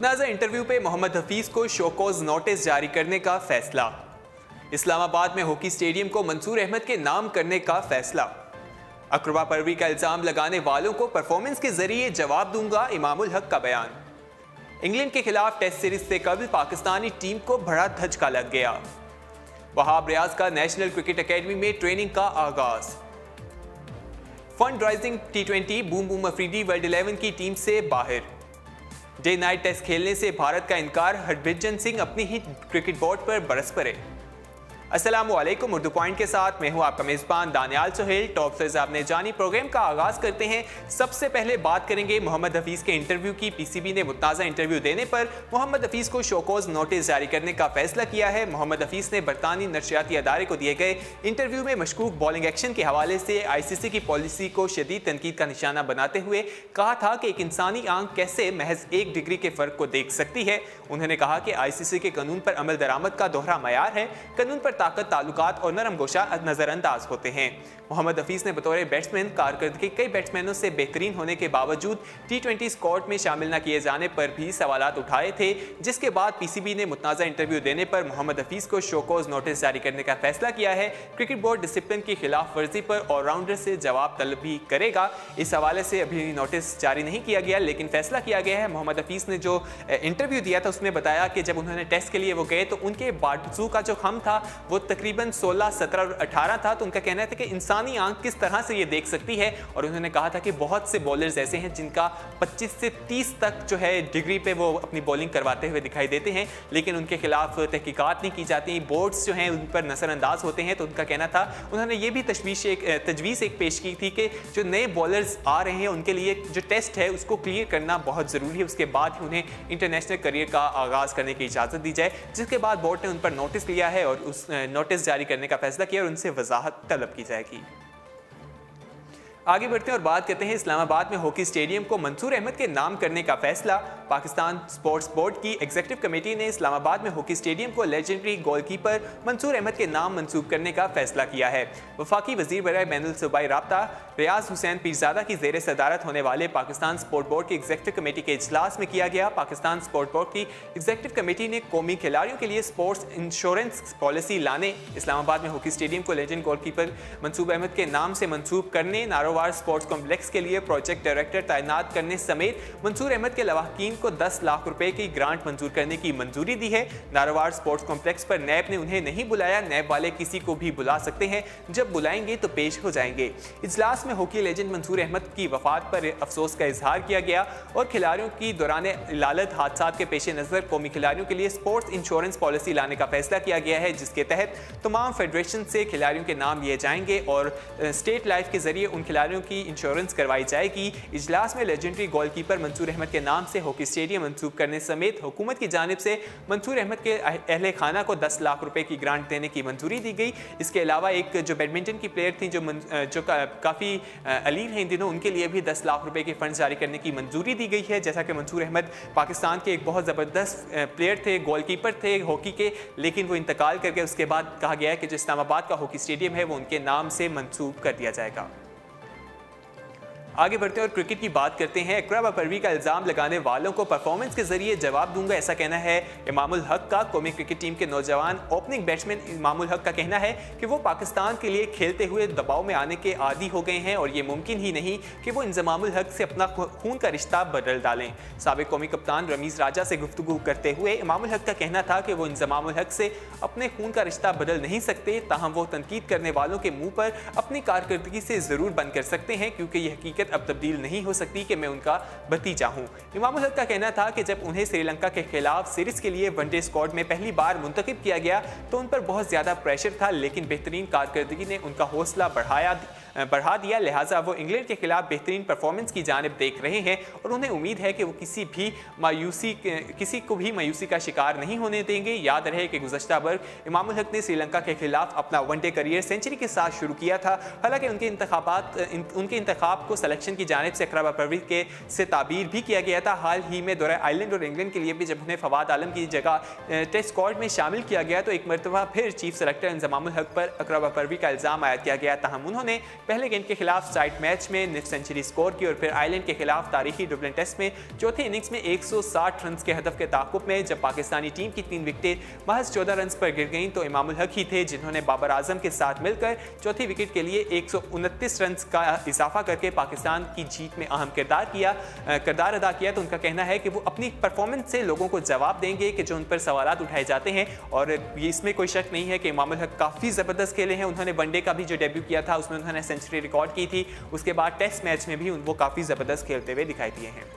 मुतनाज़ा interview पे मोहम्मद हफीज को show cause notice जारी करने का फैसला। इस्लामाबाद में हॉकी स्टेडियम को मंसूर अहमद के नाम करने का फैसला। अकरबा परवी का इल्जाम लगाने वालों को परफॉर्मेंस के जरिए जवाब दूंगा, इमामुल हक का बयान। इंग्लैंड के खिलाफ टेस्ट सीरीज से कबल पाकिस्तानी टीम को बड़ा धचका लग गया। वहाब रियाज का नेशनल क्रिकेट अकेडमी में ट्रेनिंग का आगाज। Fund rising T20 boom boom Afridi world 11 की टीम से बाहर। डे नाइट टेस्ट खेलने से भारत का इनकार, हरभजन सिंह अपनी ही क्रिकेट बोर्ड पर बरस पड़े। अस्सलामुअलैकुम, उर्दू पॉइंट के साथ मैं हूं आपका मेज़बान दानियाल सुहेल। टॉप से आपने जानी प्रोग्राम का आगाज करते हैं। सबसे पहले बात करेंगे मोहम्मद हफीज के इंटरव्यू की। पीसीबी ने मुतनाज़ा इंटरव्यू देने पर मोहम्मद हफीज को शोकॉज नोटिस जारी करने का फैसला किया है। मोहम्मद हफीज ने बरतानी नशरियाती अदारे को दिए गए इंटरव्यू में मशकूक बॉलिंग एक्शन के हवाले से ICC की पॉलिसी को शदीद तनकीद का निशाना बनाते हुए कहा था कि एक इंसानी आंख कैसे महज 1 डिग्री के फर्क को देख सकती है। उन्होंने कहा कि ICC के कानून पर अमल दरामद का दोहरा मयार है। कानून पर ताकत, ताल्लुकात और नरम गोशा नजरअंदाज होते हैं। मोहम्मद हफीज ने बतौर बैट्समैन कारकर्दगी कई बैट्समैनों से बेहतरीन होने के बावजूद T20 स्क्वाड में शामिल न किए जाने पर भी सवालात उठाए थे, जिसके बाद PCB ने मुतनाज़ा इंटरव्यू देने पर मोहम्मद हफीज को शोकॉज नोटिस जारी करने का फैसला किया है। क्रिकेट बोर्ड डिसिप्लिन की खिलाफ वर्जी पर ऑलराउंडर से जवाब तलब भी करेगा। इस हवाले से अभी नोटिस जारी नहीं किया गया, लेकिन फैसला किया गया है। मोहम्मद हफीज ने जो इंटरव्यू दिया था उसमें बताया कि जब उन्होंने टेस्ट के लिए वो गए तो उनके बाजू का जो खम था वो तकरीबन 16, 17 और 18 था। तो उनका कहना था कि इंसानी आंख किस तरह से ये देख सकती है। और उन्होंने कहा था कि बहुत से बॉलर्स ऐसे हैं जिनका 25 से 30 तक जो है डिग्री पे वो अपनी बॉलिंग करवाते हुए दिखाई देते हैं, लेकिन उनके खिलाफ तहकीकात नहीं की जाती, बोर्ड्स जो हैं उन पर नजरअंदाज होते हैं। तो उनका कहना था, उन्होंने ये भी तजवीज़ एक पेश की थी कि जो नए बॉलर्स आ रहे हैं उनके लिए जो टेस्ट है उसको क्लियर करना बहुत ज़रूरी है, उसके बाद ही उन्हें इंटरनेशनल करियर का आगाज़ करने की इजाज़त दी जाए। जिसके बाद बोर्ड ने उन पर नोटिस लिया है और उस नोटिस जारी करने का फैसला किया और उनसे वजाहत तलब की जाएगी। आगे बढ़ते हैं और बात करते हैं इस्लामाबाद में हॉकी स्टेडियम को मंसूर अहमद के नाम करने का फैसला। पाकिस्तान स्पोर्ट्स बोर्ड की एग्जीक्यूटिव कमेटी ने इस्लामाबाद में हॉकी स्टेडियम को लेजेंडरी गोलकीपर मंसूर अहमद के नाम मंसूब करने का फैसला किया है। वफाकी वजीर बराए बैनुल सूबाई राब्ता रियाज हुसैन पीरजादा की ज़ेर सदारत होने वाले पाकिस्तान स्पोर्ट बोर्ड की एग्जीक्यूटिव कमेटी के इजलास में किया गया। पाकिस्तान स्पोर्ट बोर्ड की एग्जीक्यूटिव कमेटी ने कौमी खिलाड़ियों के लिए स्पोर्ट्स इंश्योरेंस पॉलिसी लाने, इस्लामाबाद में हॉकी स्टेडियम को लेजेंड गोलकीपर मंसूर अहमद के नाम से मंसूब करने, नारोवार स्पोर्ट्स कॉम्प्लेक्स के लिए प्रोजेक्ट डायरेक्टर तैनात करने समेत मंसूर अहमद के लवाहकीन को 10 लाख रुपए की ग्रांट मंजूर करने की मंजूरी दी है। नारोवार स्पोर्ट्स कॉम्प्लेक्स पर नैब ने उन्हें नहीं बुलाया, नैब वाले किसी को भी बुला सकते हैं, जब बुलाएंगे तो पेश हो जाएंगे। इजलास में हॉकी लेजेंड मंसूर अहमद की वफात पर अफसोस का इजहार किया गया और खिलाड़ियों की दौरान इलालत हादसा के पेश नज़र कौमी खिलाड़ियों के लिए स्पोर्ट्स इंश्योरेंस पॉलिसी लाने का फैसला किया गया है, जिसके तहत तमाम फेडरेशन से खिलाड़ियों के नाम लिए जाएंगे और स्टेट लाइफ के जरिए उन खिलाड़ियों की इंश्योरेंस करवाई जाएगी। इजलास में लेजेंडरी गोलकीपर मंसूर अहमद के नाम से हॉकी स्टेडियम मंसूब करने समेत हुकूमत की जानिब से मंसूर अहमद के अहले खाना को 10 लाख रुपए की ग्रांट देने की मंजूरी दी गई। इसके अलावा एक जो बैडमिंटन की प्लेयर थी जो काफ़ी अलील हैं इन दिनों, उनके लिए भी 10 लाख रुपए के फंड जारी करने की मंजूरी दी गई है। जैसा कि मंसूर अहमद पाकिस्तान के एक बहुत ज़बरदस्त प्लेयर थे, गोलकीपर थे हॉकी के, लेकिन वो इंतकाल कर गए। उसके बाद कहा गया है कि जो इस्लामाबाद का हॉकी स्टेडियम है वो उनके नाम से मंसूब कर दिया जाएगा। आगे बढ़ते हैं और क्रिकेट की बात करते हैं। अकरबा परवी का इल्ज़ाम लगाने वालों को परफॉर्मेंस के जरिए जवाब दूंगा, ऐसा कहना है इमामुल हक का। कौमी क्रिकेट टीम के नौजवान ओपनिंग बैट्समैन इमामुल हक का कहना है कि वो पाकिस्तान के लिए खेलते हुए दबाव में आने के आदी हो गए हैं और ये मुमकिन ही नहीं कि वो इंजमामुल हक से अपना खून का रिश्ता बदल डालें। साबिक कौमी कप्तान रमीज़ राजा से गुफ्तगू करते हुए इमामुल हक का कहना था कि वो इंजमामुल हक से अपने खून का रिश्ता बदल नहीं सकते, ताहम वो तनकीद करने वालों के मुँह पर अपनी कारकर्दगी से ज़रूर बंद कर सकते हैं, क्योंकि ये हकीकत अब तब्दील नहीं हो सकती कि मैं उनका भतीजा हूं। इमामुल हक का कहना था कि जब उन्हें श्रीलंका के खिलाफ सीरीज के लिए वनडे स्क्वाड में पहली बार मुंतखब किया गया तो उन पर बहुत ज्यादा प्रेशर था, लेकिन बेहतरीन कारकर्दगी ने उनका हौसला बढ़ा दिया। लिहाजा वो इंग्लैंड के खिलाफ बेहतरीन परफॉर्मेंस की जानिब देख रहे हैं और उन्हें उम्मीद है कि वो किसी को भी मायूसी का शिकार नहीं होने देंगे। याद रहे कि गुज़श्ता वर्ष इमामुल हक ने श्रीलंका के खिलाफ अपना वनडे करियर सेंचुरी के साथ शुरू किया था। हालांकि उनके इंतखाब को सलेक्शन की जानिब से अकरबा परवी से ताबीर भी किया गया था। हाल ही में दौरे आयरलैंड और इंग्लैंड के लिए भी जब उन्हें फवाद आलम की जगह टेस्ट स्क्वाड में शामिल किया गया तो एक मरतबा फिर चीफ सेलेक्टर इंजमामुल हक पर अकरबा परवी का इल्ज़ाम आयद किया गया। ताहम उन्होंने पहले गेंद के खिलाफ साइड मैच में निफ सेंचुरी स्कोर की और फिर आयरलैंड के खिलाफ तारीखी डुबलिन टेस्ट में चौथे इनिंग्स में 160 रन के हदफ के ताक़ुब में जब पाकिस्तानी टीम की 3 विकेटें महज 14 रन पर गिर गईं तो इमामुल हक ही थे जिन्होंने बाबर आजम के साथ मिलकर चौथी विकेट के लिए 129 रन का इजाफा करके पाकिस्तान की जीत में अहम किरदार अदा किया। तो उनका कहना है कि वो अपनी परफॉर्मेंस से लोगों को जवाब देंगे कि जो उन पर सवालात उठाए जाते हैं, और ये इसमें कोई शक नहीं है कि इमामुल हक काफ़ी ज़बरदस्त खेले हैं। उन्होंने वनडे का भी जो डेब्यू किया था उसमें उन्होंने सेंचुरी रिकॉर्ड की थी, उसके बाद टेस्ट मैच में भी वो काफ़ी ज़बरदस्त खेलते हुए दिखाई दिए हैं।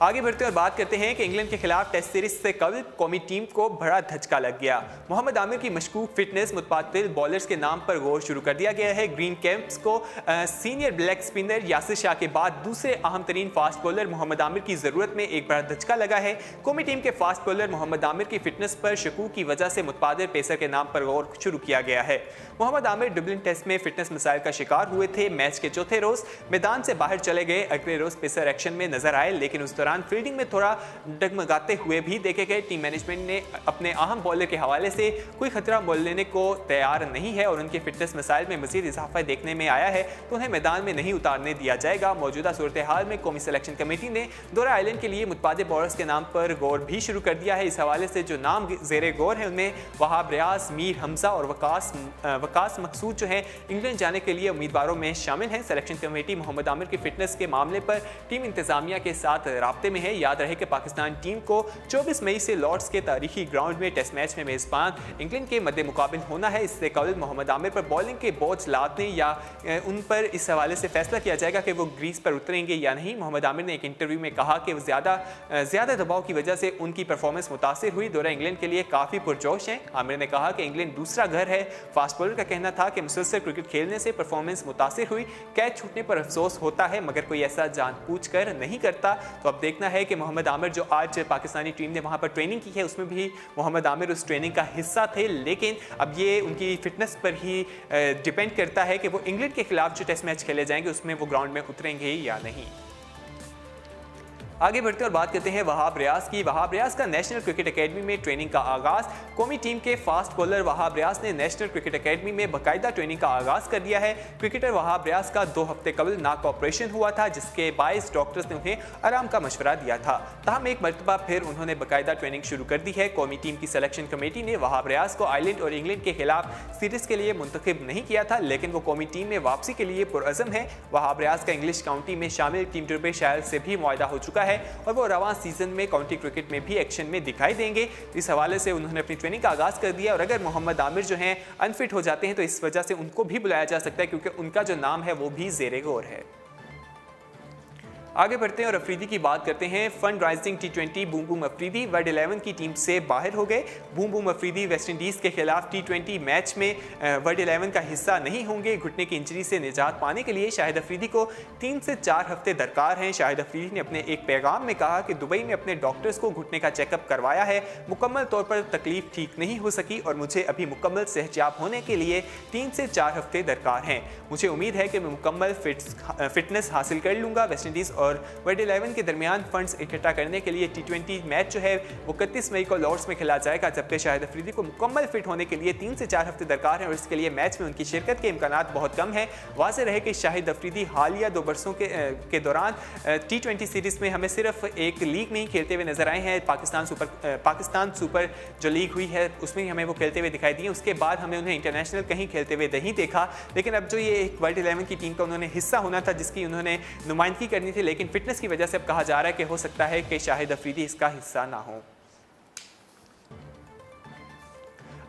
आगे बढ़ते और बात करते हैं कि इंग्लैंड के खिलाफ टेस्ट सीरीज से कल कौमी टीम को बड़ा धचका लग गया। मोहम्मद आमिर की मशकूक फिटनेस मुतबादिल बॉलर्स के नाम पर गौर शुरू कर दिया गया है। ग्रीन कैंप्स को senior black spinner Yasir Shah के बाद दूसरे अहम तरीन फास्ट बॉलर मोहम्मद आमिर की ज़रूरत में एक बड़ा धचका लगा है। कौमी टीम के फास्ट बॉलर मोहम्मद आमिर की फिटनेस पर शकूक की वजह से मुतबादिल पेसर के नाम पर गौर शुरू किया गया है। मोहम्मद आमिर डुबलिन टेस्ट में फिटनेस मसाइल का शिकार हुए थे। मैच के चौथे रोज मैदान से बाहर चले गए। अगले रोज पेसर एक्शन में नजर आए, लेकिन उस दौरान फील्डिंग में थोड़ा डगमगाते हुए भी देखे गए। टीम मैनेजमेंट ने अपने अहम बॉलर के हवाले से कोई खतरा मोल लेने को तैयार नहीं है और उनके फिटनेस मसाइल में मजीद इजाफा देखने में आया है तो उन्हें मैदान में नहीं उतारने दिया जाएगा। मौजूदा सूरत हाल में कौमी सिलेक्शन कमेटी ने दौरा आइलैंड के लिए मुतबादिल बॉलर्स के नाम पर गौर भी शुरू कर दिया है। इस हवाले से जो नाम जेरे गौर है उनमें वहाब रियाज, मीर हमजा और वकास मकसूद जो है इंग्लैंड जाने के लिए उम्मीदवारों में शामिल हैं। सिलेक्शन कमेटी मोहम्मद आमिर की फिटनेस के मामले पर टीम इंतजामिया के साथ राब्ते में है। याद रहे कि पाकिस्तान टीम को 24 मई से लॉर्ड्स के तारीखी ग्राउंड में टेस्ट मैच में मेजबान इंग्लैंड के मद्दे मुकाबिल होना है। इससे कबल मोहम्मद आमिर पर बॉलिंग के बोझ लादने या उन पर इस हवाले से फैसला किया जाएगा कि वो ग्रीस पर उतरेंगे या नहीं। मोहम्मद आमिर ने एक इंटरव्यू में कहा कि वो ज़्यादा दबाव की वजह से उनकी परफॉर्मेंस मुतासिर हुई। दौरा इंग्लैंड के लिए काफ़ी पुरजोश हैं। आमिर ने कहा कि इंग्लैंड दूसरा घर है। फास्ट बॉलर का कहना था कि मुसलसल क्रिकेट खेलने से परफॉर्मेंस मुतासिर हुई, कैच छूटने पर अफसोस होता है मगर कोई ऐसा जानबूझ कर नहीं करता। तो अब देखना है कि मोहम्मद आमिर जो आज पाकिस्तानी टीम ने वहां पर ट्रेनिंग की है उसमें भी मोहम्मद आमिर उस ट्रेनिंग का हिस्सा थे, लेकिन अब ये उनकी फिटनेस पर ही डिपेंड करता है कि वो इंग्लैंड के खिलाफ जो टेस्ट मैच खेले जाएंगे उसमें वो ग्राउंड में उतरेंगे या नहीं। आगे बढ़ते हैं और बात करते हैं वहाब रियाज की। वहाब रियाज का नेशनल क्रिकेट एकेडमी में ट्रेनिंग का आगाज। कौमी टीम के फास्ट बॉलर वहाब रियाज ने नेशनल क्रिकेट एकेडमी में बाकायदा ट्रेनिंग का आगाज कर दिया है। क्रिकेटर वहाब रियाज का 2 हफ्ते कबल नाक ऑपरेशन हुआ था जिसके बायस डॉक्टर्स ने उन्हें आराम का मशवरा दिया था। ताहम एक मरतबा फिर उन्होंने बाकायदा ट्रेनिंग शुरू कर दी है। कौमी टीम की सिलेक्शन कमेटी ने वहाब रियाज को आयरलैंड और इंग्लैंड के खिलाफ सीरीज के लिए मुंतखब नहीं किया था, लेकिन वो कौमी टीम में वापसी के लिए पुरअज़म है। वहाब रियाज का इंग्लिश काउंटी में शामिल टीम टर्बेशायर से भी मुआहदा हो चुका है और वो सीजन में काउंटी क्रिकेट में भी एक्शन में दिखाई देंगे। इस हवाले से उन्होंने अपनी ट्रेनिंग का आगाज कर दिया और अगर मोहम्मद आमिर जो हैं अनफिट हो जाते हैं तो इस वजह से उनको भी बुलाया जा सकता है क्योंकि उनका जो नाम है वो भी ज़ेरे गौर है। आगे बढ़ते हैं और अफरीदी की बात करते हैं। Fund rising T20 boom boom Afridi world 11 की टीम से बाहर हो गए। Boom boom Afridi West Indies के खिलाफ T20 मैच में वर्ल्ड 11 का हिस्सा नहीं होंगे। घुटने की इंजरी से निजात पाने के लिए शाहिद अफरीदी को 3 से 4 हफ्ते दरकार हैं। शाहिद अफरीदी ने अपने एक पैगाम में कहा कि दुबई में अपने डॉक्टर्स को घुटने का चेकअप करवाया है, मुकम्मल तौर पर तकलीफ ठीक नहीं हो सकी और मुझे अभी मुकम्मल सेहतयाब होने के लिए 3 से 4 हफ्ते दरकार हैं। मुझे उम्मीद है कि मैं मुकम्मल फिटनेस हासिल कर लूँगा। वेस्ट इंडीज़ और वर्ल्ड 11 के दरमियान फंड्स इकट्ठा करने के लिए T20 मैच जो है वो 31 मई को लॉर्ड्स में खेला जाएगा, जबकि शाहिद अफरीदी को मुकम्मल फिट होने के लिए 3 से 4 हफ्ते दरकार हैं और इसके लिए मैच में उनकी शिरकत के इम्कानात बहुत कम है। वाज़ेह रहे कि शाहिद अफरीदी हालिया 2 बरसों के दौरान T20 सीरीज़ में हमें सिर्फ एक लीग में ही खेलते हुए नजर आए हैं। पाकिस्तान सुपर जो लीग हुई है उसमें ही हमें वो खेलते हुए दिखाई दिए। उसके बाद हमें उन्हें इंटरनेशनल कहीं खेलते हुए नहीं देखा, लेकिन अब जो ये एक वर्ल्ड 11 की टीम का उन्होंने हिस्सा होना था जिसकी उन्होंने नुमाइंदगी करनी थी, लेकिन फिटनेस की वजह से अब कहा जा रहा है कि हो सकता है कि शाहिद अफरीदी इसका हिस्सा ना हो।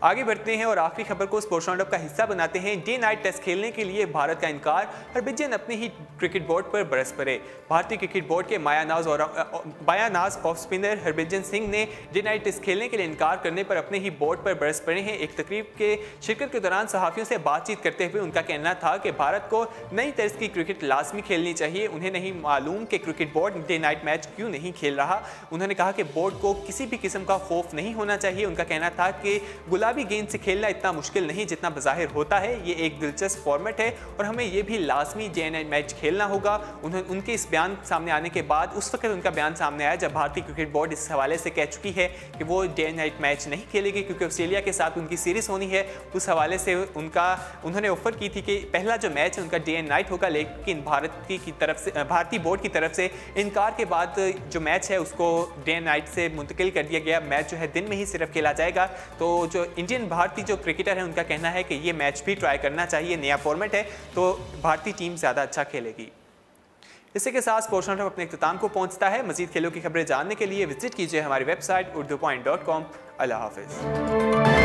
आगे बढ़ते हैं और आखिरी खबर को स्पोर्ट्स राउंडअप का हिस्सा बनाते हैं। डे नाइट टेस्ट खेलने के लिए भारत का इनकार, हरभजन अपने ही क्रिकेट बोर्ड पर बरस पड़े। भारतीय क्रिकेट बोर्ड के बायानाज ऑफ स्पिनर हरभजन सिंह ने डे नाइट टेस्ट खेलने के लिए इनकार करने पर अपने ही बोर्ड पर बरस पड़े हैं। एक तकरीब के शिरकत के दौरान सहाफ़ियों से बातचीत करते हुए उनका कहना था कि भारत को नई तर्ज की क्रिकेट लाजमी खेलनी चाहिए। उन्हें नहीं मालूम कि cricket board day night match क्यों नहीं खेल रहा। उन्होंने कहा कि बोर्ड को किसी भी किस्म का खौफ नहीं होना चाहिए। उनका कहना था कि गुलाम गुलाबी गेंद से खेलना इतना मुश्किल नहीं जितना बज़ाहिर होता है। ये एक दिलचस्प फॉर्मेट है और हमें ये भी लाजमी डे एंड नाइट मैच खेलना होगा। उनके इस बयान सामने आने के बाद उस वक्त उनका बयान सामने आया जब भारतीय क्रिकेट बोर्ड इस हवाले से कह चुकी है कि वो डे एंड नाइट मैच नहीं खेलेगी क्योंकि ऑस्ट्रेलिया के साथ उनकी सीरीज़ होनी है। उस हवाले से उन्होंने ऑफर की थी कि पहला जो मैच है उनका डे एंड नाइट होगा, लेकिन भारतीय बोर्ड की तरफ से इनकार के बाद जो मैच है उसको डे एंड नाइट से मुंतकिल कर दिया गया। मैच जो है दिन में ही सिर्फ खेला जाएगा। तो जो भारतीय जो क्रिकेटर है उनका कहना है कि ये मैच भी ट्राई करना चाहिए, नया फॉर्मेट है तो भारतीय टीम ज़्यादा अच्छा खेलेगी। इसी के साथ स्पोर्ट्स राउंडअप अपने इख्तिताम को पहुंचता है। मजीद खेलों की खबरें जानने के लिए विजिट कीजिए हमारी वेबसाइट urdupoint.com। अल्लाह हाफिज़।